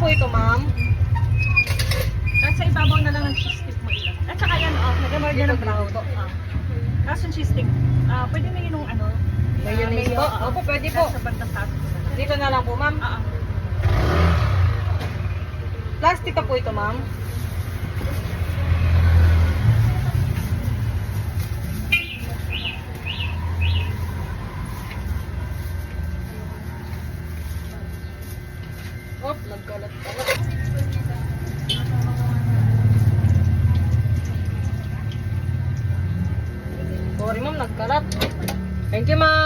po ito, ma'am. At sa ibabaw na lang ng cheese stick mo ilan. At saka yan, nag-order ng brown. Tapos yung cheese stick, pwede na yun yung Mayonnaise po? Opo, pwede po. Sa bandang taas. Dito na lang po, ma'am. Plastic pa po ito, ma'am. Op, nagkalat-kalat. Sorry, ma'am, nagkalat. Thank you, ma'am.